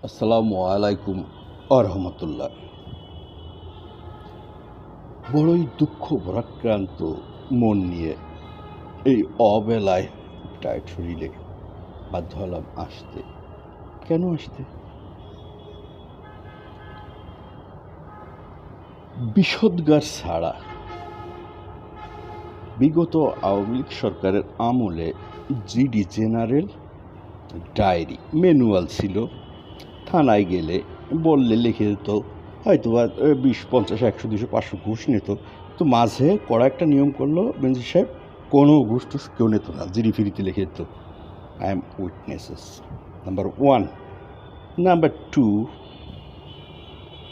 আসসালামু আলাইকুম আরহামতুল্লাহ। বড়ই দুঃখ ভারাক্রান্ত মন নিয়ে এই অবেলায় টায়ার্ড শরীরে বাধ্য হলাম আসতে। কেন আসতে? বিষোদ্গার ছাড়া বিগত আওয়ামী লীগ সরকারের আমলে জিডি জেনারেল ডায়েরি ম্যানুয়াল ছিল। থানায় গেলে বললে লিখে দিত, হয়তো বা 20, 50, 100, 200, 500 ঘুষ নিত। তো মাঝে কড়া একটা নিয়ম করলো বেঞ্জি সাহেব, কোনো ঘুষ টুস কেউ নিত না, জিডি ফিরিতে লিখে দিত। I am witnesses. Number 1। Number 2,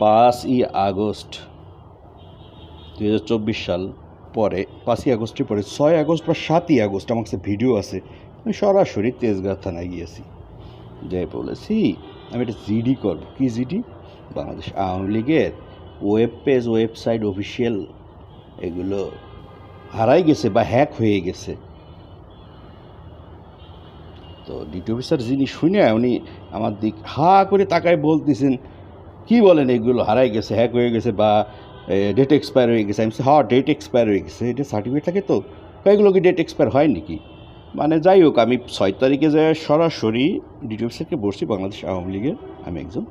5ই আগস্ট 2024 সাল পরে, 5ই আগস্টের পরে 6 আগস্ট বা 7ই আগস্ট আমার কাছে ভিডিও আছে। আমি সরাসরি তেজগাঁ থানায় গিয়েছি, যে বলেছি আমি একটা জিডি করবো। কি জিডি? বাংলাদেশ আওয়ামী লীগের ওয়েব পেজ, ওয়েবসাইট, অফিসিয়াল এগুলো হারাই গেছে বা হ্যাক হয়ে গেছে। তো ডিটি অফিসার যিনি শুনে উনি আমার দিক হা করে তাকায় বলতেছেন, কি বলেন এগুলো হারাই গেছে, হ্যাক হয়ে গেছে বা ডেট এক্সপায়ার হয়ে গেছে? আমি হ্যাঁ, ডেট এক্সপায়ার হয়ে গেছে। এটা সার্টিফিকেট থাকে তো। এগুলো কি ডেট এক্সপায়ার হয় নাকি? মানে যাই হোক, আমি 6 তারিখে যায় সরাসরি ডিটি অফিসারকে বসছি, বাংলাদেশ আওয়ামী লীগের আমি একজন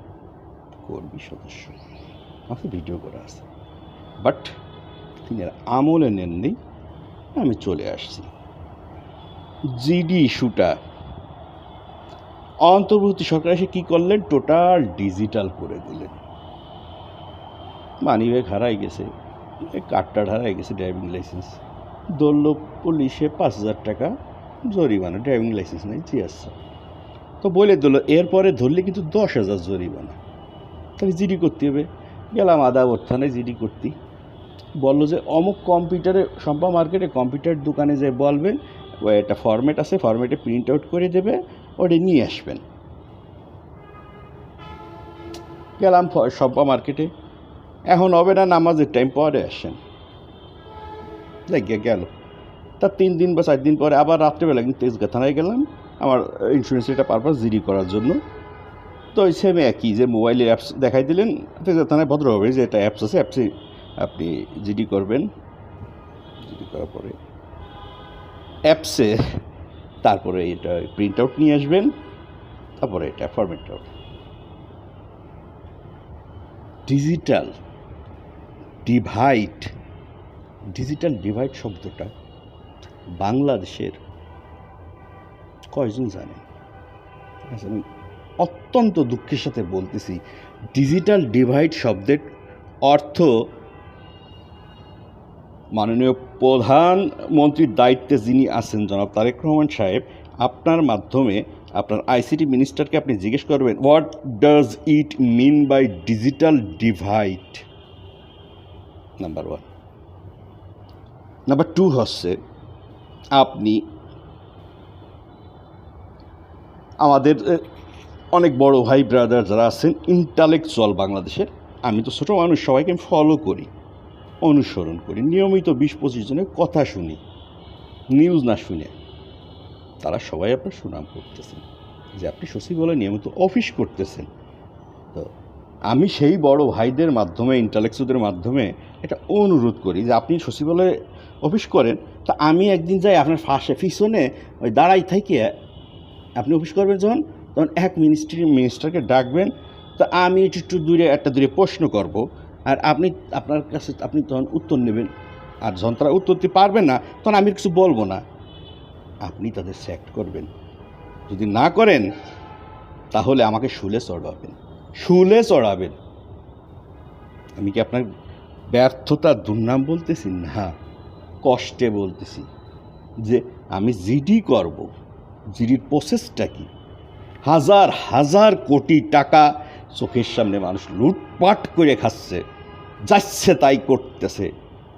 কর্মী সদস্য, আমাকে ভিডিও করা আছে। বাট তিনি আর আমলে নেননি, আমি চলে আসছি। জিডি ইস্যুটা অন্তর্বর্তী সরকার এসে কী করলেন? টোটাল ডিজিটাল করে দিলেন। মানিব্যাগ হারাই গেছে, কার্ডটার হারাই গেছে, ড্রাইভিং লাইসেন্স ধরল পুলিশে 5,000 টাকা জরিমানা, ড্রাইভিং লাইসেন্স নেই, জি আচ্ছা। তো বলে দিল এরপরে ধরলে কিন্তু 10,000 জরিমানা। তাহলে জিডি করতে হবে। গেলাম আদাবর থানায় জিডি করতে। বললো যে অমুক কম্পিউটারে, শম্পা মার্কেটে কম্পিউটার দোকানে যে বলবেন, ওই একটা ফরম্যাট আছে, ফরম্যাটে প্রিন্ট আউট করে দেবে, ওটা নিয়ে আসবেন। গেলাম শম্পা মার্কেটে, এখন হবে না, নামাজের টাইম পরে আসেন। গেল তার 3 দিন বা 4 দিন পরে আবার রাত্রেবেলা কিন্তু তেজগাঁ থানায় গেলাম আমার ইন্স্যুরেন্সের একটা পারপাস জিডি করার জন্য। তো ওই সেম একই, যে মোবাইলের অ্যাপস দেখাই দিলেন, তেজগাঁ থানায় ভদ্র হবে যে একটা অ্যাপস আছে, অ্যাপসে আপনি জিডি করবেন। জিডি করার পরে অ্যাপসে তারপরে এটা প্রিন্ট আউট নিয়ে আসবেন, তারপরে এটা format out. Digital divide, digital divide শব্দটা বাংলাদেশের কয়জন জানে? আমি অত্যন্ত দুঃখের সাথে বলতেছি, ডিজিটাল ডিভাইড শব্দের অর্থ মাননীয় প্রধানমন্ত্রীর দায়িত্বে যিনি আছেন জনাব তারেক রহমান সাহেব, আপনার মাধ্যমে আপনার আইসিটি মিনিস্টারকে আপনি জিজ্ঞেস করবেন, what does it mean by digital divide? Number 1। Number 2 হচ্ছে, আপনি আমাদের অনেক বড় ভাই ব্রাদার যারা আছেন ইন্টালেকচুয়াল বাংলাদেশের, আমি তো ছোটো মানুষ, সবাইকে আমি ফলো করি, অনুসরণ করি, নিয়মিত 20-25 জনের কথা শুনি, নিউজ না শুনে। তারা সবাই আপনার সুনাম করতেছেন যে আপনি সচিবালয়ে নিয়মিত অফিস করতেছেন। তো আমি সেই বড় ভাইদের মাধ্যমে, ইন্টালেকচুয়ালদের মাধ্যমে এটা অনুরোধ করি যে আপনি সচিবালয়ে অফিস করেন, তা আমি একদিন যাই আপনার পিছনে ওই দাঁড়াই থেকে আপনি অফিস করবেন, তখন এক মিনিস্টারকে ডাকবেন। তো আমি একটু দূরে প্রশ্ন করব, আর আপনার কাছে আপনি তখন উত্তর নেবেন। আর যখন তারা উত্তর দিতে পারবেন না, তখন আমি কিছু বলবো না, আপনি তাদের সেক্ট করবেন। যদি না করেন তাহলে আমাকে শুলে চড়াবেন। আমি কি আপনার ব্যর্থতা দুর্নাম বলতেছি? না, কষ্টে বলতেছি যে আমি জিডি করব। জিডির প্রসেসটা কি? হাজার হাজার কোটি টাকা চোখের সামনে মানুষ লুটপাট করে খাচ্ছে, যাচ্ছে তাই করতেছে,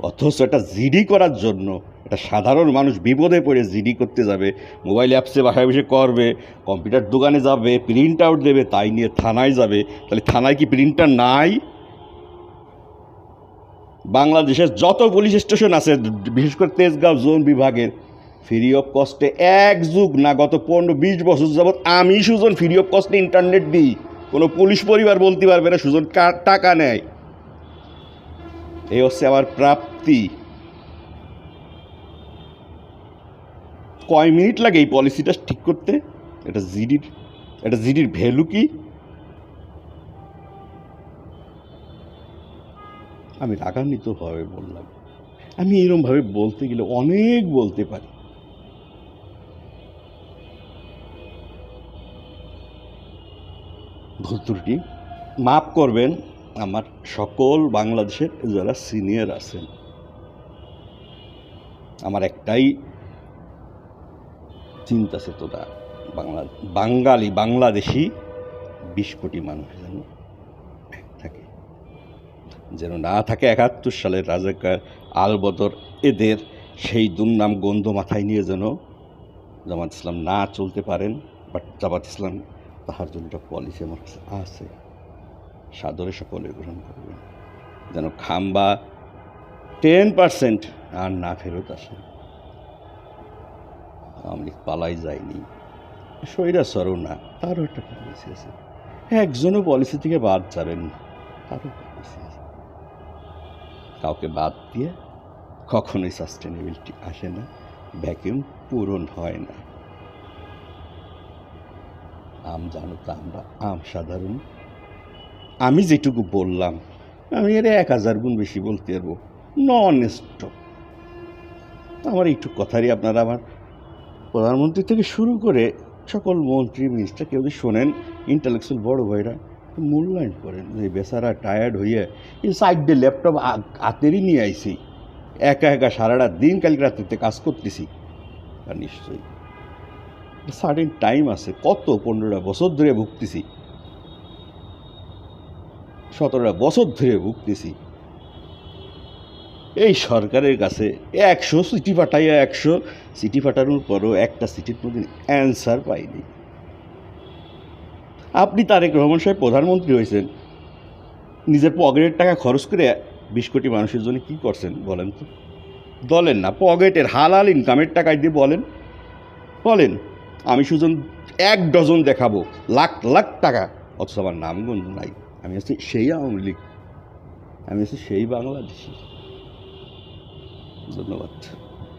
অথচ এটা জিডি করার জন্য একটা সাধারণ মানুষ বিপদে পড়ে জিডি করতে যাবে, মোবাইল অ্যাপসে বাসায় বসে করবে, কম্পিউটার দোকানে যাবে, প্রিন্ট আউট দেবে, তাই নিয়ে থানায় যাবে। তাহলে থানায় কি প্রিন্টার নাই? বাংলাদেশের যত পুলিশ স্টেশন আছে, বিশেষ করে তেজগাঁও জোন বিভাগের, ফ্রি অফ কস্টে এক যুগ না, গত 15-20 বছর যাবৎ আমি সুজন ফ্রি অফ কস্টে ইন্টারনেট দিই। কোনো পুলিশ পরিবার বলতে পারবে না সুজন টাকা নেয়। এই হচ্ছে আমার প্রাপ্তি। কয় মিনিট লাগে এই পলিসিটা ঠিক করতে? এটা জিডির ভ্যালু কি? আমি রাগান্বিতভাবে বললাম, আমি এরকমভাবে বলতে গেলে অনেক বলতে পারি। ভুল ত্রুটি মাফ করবেন আমার সকল বাংলাদেশের যারা সিনিয়র আছেন। আমার একটাই চিন্তা চেতনা, বাংলাদেশি 20 কোটি মানুষ যেন থাকে, যেন না থাকে 71 সালের রাজাকার আলবদর এদের সেই দুর্নাম গন্ধ মাথায় নিয়ে যেন জামাত ইসলাম না চলতে পারেন। বাট জামাত ইসলাম তাহার জন্য একটা পলিসি আমার কাছে আছে, সাদরে সকলে গ্রহণ করবেন, যেন খাম্বা 10% আর না ফেরত আসে। আওয়ামী লীগ পালাই যায়নি, স্বৈরাচারও না, তারও একটা পলিসি আছে। একজনও পলিসি থেকে বাদ যাবেন না, তারও পলিসি আছে। কাউকে বাদ দিয়ে কখনোই সাস্টেনেবিলিটি আসে না, ভ্যাকিউম পূরণ হয় না। জানো তো আমরা সাধারণ, আমি যেটুকু বললাম আমি এর 1000 গুণ বেশি বলতে পারবো, নন স্টপ। আমার এইটু কথারই আপনারা আমার প্রধানমন্ত্রী থেকে শুরু করে সকল মন্ত্রী মিনিস্টার কেউ যদি শোনেন, ইন্টালেকচুয়াল বড় ভাইরা মূল্যায়ন করেন। যে বেচারা টায়ার্ড হইয়ে এই সাইড দিয়ে ল্যাপটপ হাতেরই নিয়ে আইছি, একা একা সারাটা দিন কালকে রাত্রিতে কাজ করতেছি। আর নিশ্চয়ই সার্টেন টাইম আছে, কত 15টা বছর ধরে ভুগতেছি, 17টা বছর ধরে ভুগতেছি। এই সরকারের কাছে 100 চিঠি পাঠাইয়া 100 চিঠি পাঠানোর পরও একটা চিঠির মধ্যে অ্যান্সার পাইনি। আপনি তারেক রহমান সাহেব প্রধানমন্ত্রী হয়েছেন, নিজের পকেটের টাকা খরচ করে 20 কোটি মানুষের জন্য কী করছেন বলেন তো? বলেন না, পকেটের হালাল ইনকামের টাকায় দিয়ে বলেন। আমি সুজন 1 ডজন দেখাবো, লাখ লাখ টাকা, অথচ আমার নামগন্ধ নাই। আমি হচ্ছে সেই আওয়ামী লীগ, আমি হচ্ছে সেই বাংলাদেশি। ধন্যবাদ।